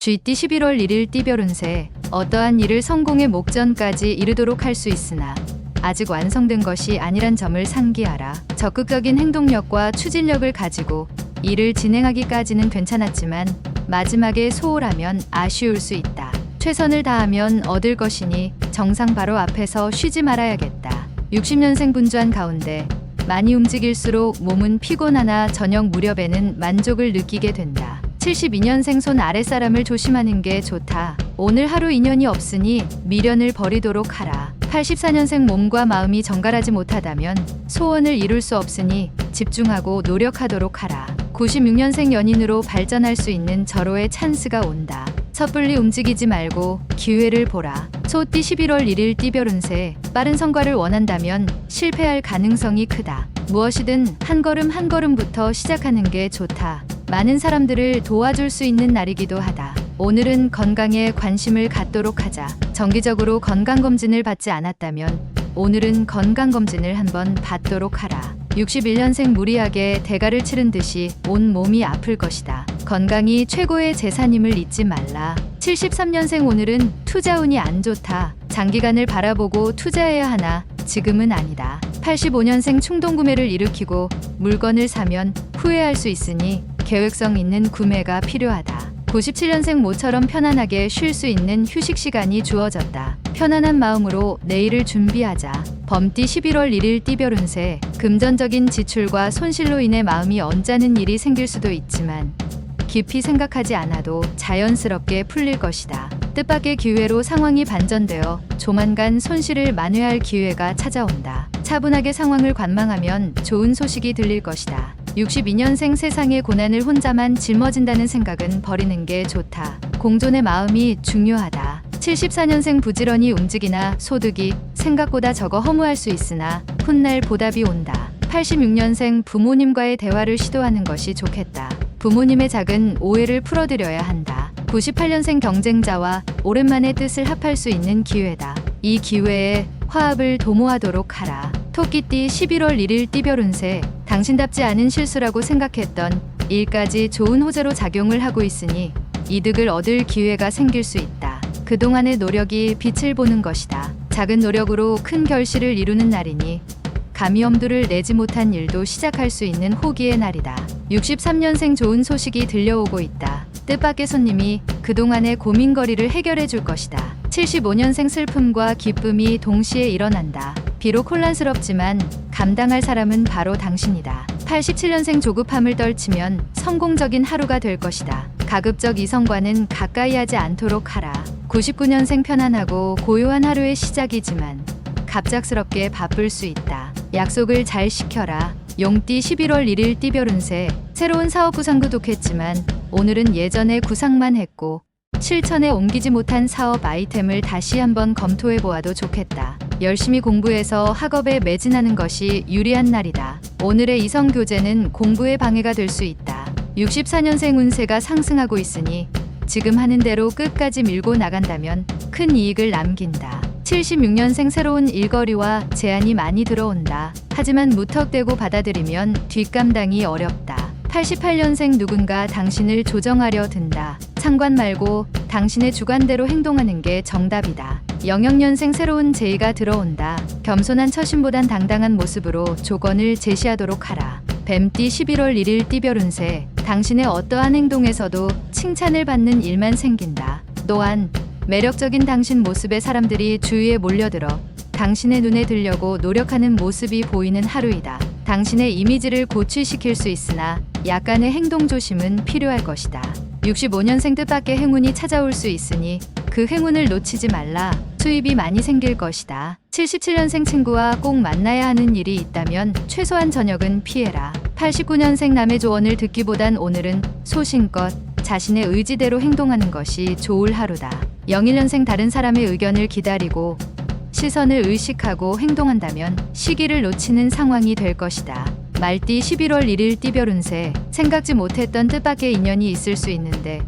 쥐띠 11월 1일 띠별 운세. 어떠한 일을 성공의 목전까지 이르도록 할 수 있으나 아직 완성된 것이 아니란 점을 상기하라. 적극적인 행동력과 추진력을 가지고 일을 진행하기까지는 괜찮았지만 마지막에 소홀하면 아쉬울 수 있다. 최선을 다하면 얻을 것이니 정상 바로 앞에서 쉬지 말아야겠다. 60년생 분주한 가운데 많이 움직일수록 몸은 피곤하나 저녁 무렵에는 만족을 느끼게 된다. 72년생 손 아랫사람을 조심하는 게 좋다. 오늘 하루 인연이 없으니 미련을 버리도록 하라. 84년생 몸과 마음이 정갈하지 못하다면 소원을 이룰 수 없으니 집중하고 노력하도록 하라. 96년생 연인으로 발전할 수 있는 절호의 찬스가 온다. 섣불리 움직이지 말고 기회를 보라. 소띠 11월 1일 띠별 운세. 빠른 성과를 원한다면 실패할 가능성이 크다. 무엇이든 한 걸음 한 걸음부터 시작하는 게 좋다. 많은 사람들을 도와줄 수 있는 날이기도 하다. 오늘은 건강에 관심을 갖도록 하자. 정기적으로 건강검진을 받지 않았다면 오늘은 건강검진을 한번 받도록 하라. 61년생 무리하게 대가를 치른 듯이 온 몸이 아플 것이다. 건강이 최고의 재산임을 잊지 말라. 73년생 오늘은 투자운이 안 좋다. 장기간을 바라보고 투자해야 하나 지금은 아니다. 85년생 충동구매를 일으키고 물건을 사면 후회할 수 있으니 계획성 있는 구매가 필요하다. 97년생 모처럼 편안하게 쉴 수 있는 휴식 시간이 주어졌다. 편안한 마음으로 내일을 준비하자. 범띠 11월 1일 띠별 운세. 금전적인 지출과 손실로 인해 마음이 언짢은 일이 생길 수도 있지만 깊이 생각하지 않아도 자연스럽게 풀릴 것이다. 뜻밖의 기회로 상황이 반전되어 조만간 손실을 만회할 기회가 찾아온다. 차분하게 상황을 관망하면 좋은 소식이 들릴 것이다. 62년생 세상의 고난을 혼자만 짊어진다는 생각은 버리는 게 좋다. 공존의 마음이 중요하다. 74년생 부지런히 움직이나 소득이 생각보다 적어 허무할 수 있으나 훗날 보답이 온다. 86년생 부모님과의 대화를 시도하는 것이 좋겠다. 부모님의 작은 오해를 풀어드려야 한다. 98년생 경쟁자와 오랜만에 뜻을 합할 수 있는 기회다. 이 기회에 화합을 도모하도록 하라. 토끼띠 11월 1일 띠별 운세. 당신답지 않은 실수라고 생각했던 일까지 좋은 호재로 작용을 하고 있으니 이득을 얻을 기회가 생길 수 있다. 그동안의 노력이 빛을 보는 것이다. 작은 노력으로 큰 결실을 이루는 날이니 감히 엄두를 내지 못한 일도 시작할 수 있는 호기의 날이다. 63년생 좋은 소식이 들려오고 있다. 뜻밖의 손님이 그동안의 고민거리를 해결해 줄 것이다. 75년생 슬픔과 기쁨이 동시에 일어난다. 비록 혼란스럽지만 감당할 사람은 바로 당신이다. 87년생 조급함을 떨치면 성공적인 하루가 될 것이다. 가급적 이성과는 가까이 하지 않도록 하라. 99년생 편안하고 고요한 하루의 시작이지만 갑작스럽게 바쁠 수 있다. 약속을 잘 지켜라. 용띠 11월 1일 띠별 운세. 새로운 사업 구상도 좋겠지만 오늘은 예전의 구상만 했고 실천에 옮기지 못한 사업 아이템을 다시 한번 검토해 보아도 좋겠다. 열심히 공부해서 학업에 매진하는 것이 유리한 날이다. 오늘의 이성 교제는 공부에 방해가 될 수 있다. 64년생 운세가 상승하고 있으니 지금 하는 대로 끝까지 밀고 나간다면 큰 이익을 남긴다. 76년생 새로운 일거리와 제안이 많이 들어온다. 하지만 무턱대고 받아들이면 뒷감당이 어렵다. 88년생 누군가 당신을 조정하려 든다. 상관 말고 당신의 주관대로 행동하는 게 정답이다. 00년생 새로운 제의가 들어온다. 겸손한 처신보단 당당한 모습으로 조건을 제시하도록 하라. 뱀띠 11월 1일 띠별 운세. 당신의 어떠한 행동에서도 칭찬을 받는 일만 생긴다. 또한 매력적인 당신 모습에 사람들이 주위에 몰려들어 당신의 눈에 들려고 노력하는 모습이 보이는 하루이다. 당신의 이미지를 고취시킬 수 있으나 약간의 행동 조심은 필요할 것이다. 65년생 뜻밖의 행운이 찾아올 수 있으니 그 행운을 놓치지 말라. 수입이 많이 생길 것이다. 77년생 친구와 꼭 만나야 하는 일이 있다면 최소한 저녁은 피해라. 89년생 남의 조언을 듣기보단 오늘은 소신껏 자신의 의지대로 행동하는 것이 좋을 하루다. 01년생 다른 사람의 의견을 기다리고 시선을 의식하고 행동한다면 시기를 놓치는 상황이 될 것이다. 말띠 11월 1일 띠별 운세. 생각지 못했던 뜻밖의 인연이 있을 수 있는데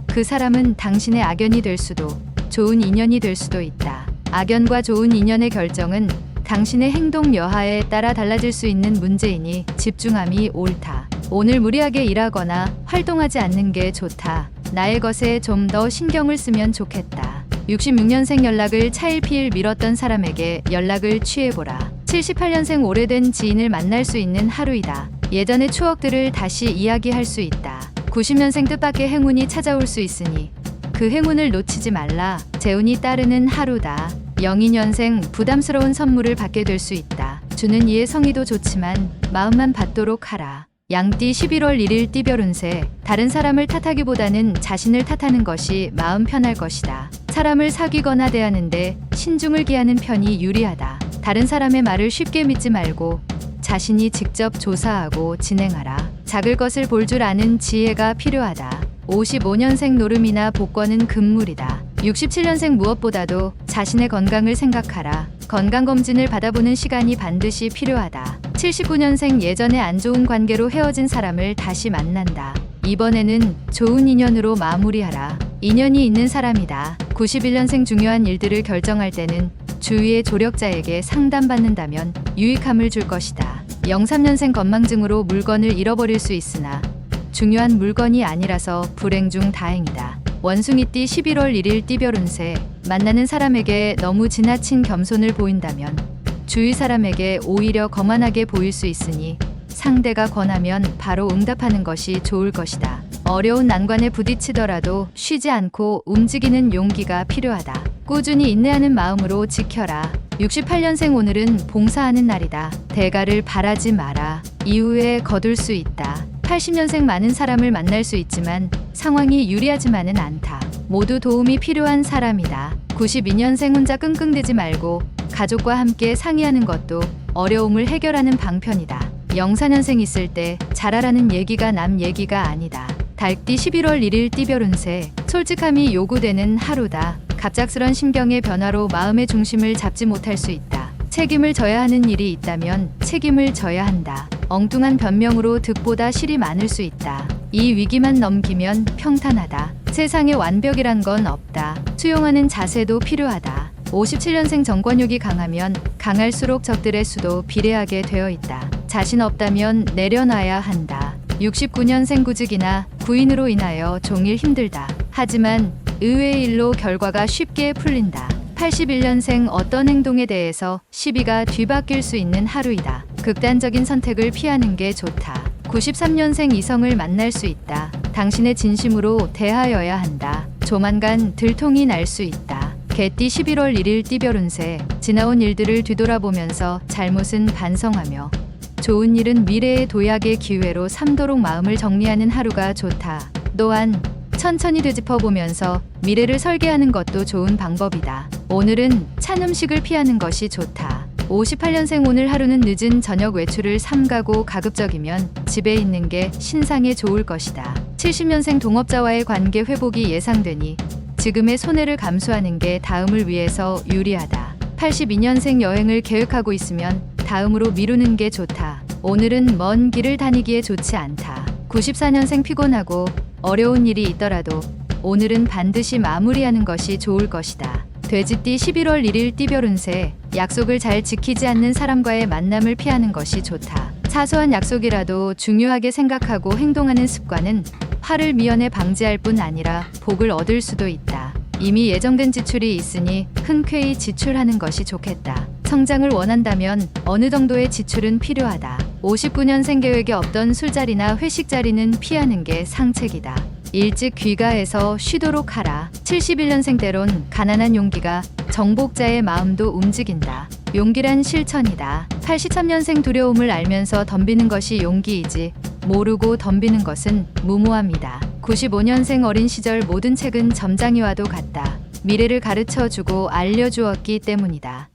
그 사람은 당신의 악연이 될 수도 좋은 인연이 될 수도 있다. 악연과 좋은 인연의 결정은 당신의 행동 여하에 따라 달라질 수 있는 문제이니 집중함이 옳다. 오늘 무리하게 일하거나 활동하지 않는 게 좋다. 나의 것에 좀 더 신경을 쓰면 좋겠다. 66년생 연락을 차일피일 미뤘던 사람에게 연락을 취해보라. 78년생 오래된 지인을 만날 수 있는 하루이다. 예전의 추억들을 다시 이야기할 수 있다. 90년생 뜻밖의 행운이 찾아올 수 있으니 그 행운을 놓치지 말라. 재운이 따르는 하루다. 02년생 부담스러운 선물을 받게 될 수 있다. 주는 이의 성의도 좋지만 마음만 받도록 하라. 양띠 11월 1일 띠별 운세. 다른 사람을 탓하기보다는 자신을 탓하는 것이 마음 편할 것이다. 사람을 사귀거나 대하는데 신중을 기하는 편이 유리하다. 다른 사람의 말을 쉽게 믿지 말고 자신이 직접 조사하고 진행하라. 작을 것을 볼 줄 아는 지혜가 필요하다. 55년생 노름이나 복권은 금물이다. 67년생 무엇보다도 자신의 건강을 생각하라. 건강검진을 받아보는 시간이 반드시 필요하다. 79년생 예전에 안 좋은 관계로 헤어진 사람을 다시 만난다. 이번에는 좋은 인연으로 마무리하라. 인연이 있는 사람이다. 91년생 중요한 일들을 결정할 때는 주위의 조력자에게 상담받는다면 유익함을 줄 것이다. 03년생 건망증으로 물건을 잃어버릴 수 있으나 중요한 물건이 아니라서 불행 중 다행이다. 원숭이띠 11월 1일 띠별 운세. 만나는 사람에게 너무 지나친 겸손을 보인다면 주위 사람에게 오히려 거만하게 보일 수 있으니 상대가 권하면 바로 응답하는 것이 좋을 것이다. 어려운 난관에 부딪히더라도 쉬지 않고 움직이는 용기가 필요하다. 꾸준히 인내하는 마음으로 지켜라. 68년생 오늘은 봉사하는 날이다. 대가를 바라지 마라. 이후에 거둘 수 있다. 80년생 많은 사람을 만날 수 있지만 상황이 유리하지만은 않다. 모두 도움이 필요한 사람이다. 92년생 혼자 끙끙대지 말고 가족과 함께 상의하는 것도 어려움을 해결하는 방편이다. 04년생 있을 때 잘하라는 얘기가 남 얘기가 아니다. 달띠 11월 1일 띠별 운세. 솔직함이 요구되는 하루다. 갑작스런 심경의 변화로 마음의 중심을 잡지 못할 수 있다. 책임을 져야 하는 일이 있다면 책임을 져야 한다. 엉뚱한 변명으로 득보다 실이 많을 수 있다. 이 위기만 넘기면 평탄하다. 세상에 완벽이란 건 없다. 수용하는 자세도 필요하다. 57년생 정권욕이 강하면 강할수록 적들의 수도 비례하게 되어 있다. 자신 없다면 내려놔야 한다. 69년생 구직이나 부인으로 인하여 종일 힘들다. 하지만 의외의 일로 결과가 쉽게 풀린다. 81년생 어떤 행동에 대해서 시비가 뒤바뀔 수 있는 하루이다. 극단적인 선택을 피하는 게 좋다. 93년생 이성을 만날 수 있다. 당신의 진심으로 대하여야 한다. 조만간 들통이 날 수 있다. 개띠 11월 1일 띠별 운세. 지나온 일들을 뒤돌아보면서 잘못은 반성하며 좋은 일은 미래의 도약의 기회로 삼도록 마음을 정리하는 하루가 좋다. 또한 천천히 되짚어보면서 미래를 설계하는 것도 좋은 방법이다. 오늘은 찬 음식을 피하는 것이 좋다. 58년생 오늘 하루는 늦은 저녁 외출을 삼가고 가급적이면 집에 있는 게 신상에 좋을 것이다. 70년생 동업자와의 관계 회복이 예상되니 지금의 손해를 감수하는 게 다음을 위해서 유리하다. 82년생 여행을 계획하고 있으면 다음으로 미루는 게 좋다. 오늘은 먼 길을 다니기에 좋지 않다. 94년생 피곤하고 어려운 일이 있더라도 오늘은 반드시 마무리하는 것이 좋을 것이다. 돼지띠 11월 1일 띠별 운세. 약속을 잘 지키지 않는 사람과의 만남을 피하는 것이 좋다. 사소한 약속이라도 중요하게 생각하고 행동하는 습관은 화를 미연에 방지할 뿐 아니라 복을 얻을 수도 있다. 이미 예정된 지출이 있으니 흔쾌히 지출하는 것이 좋겠다. 성장을 원한다면 어느 정도의 지출은 필요하다. 59년생 계획에 없던 술자리나 회식 자리는 피하는 게 상책이다. 일찍 귀가해서 쉬도록 하라. 71년생 때론 가난한 용기가 정복자의 마음도 움직인다. 용기란 실천이다. 83년생 두려움을 알면서 덤비는 것이 용기이지 모르고 덤비는 것은 무모함이다. 95년생 어린 시절 모든 책은 점장이와도 같다. 미래를 가르쳐주고 알려주었기 때문이다.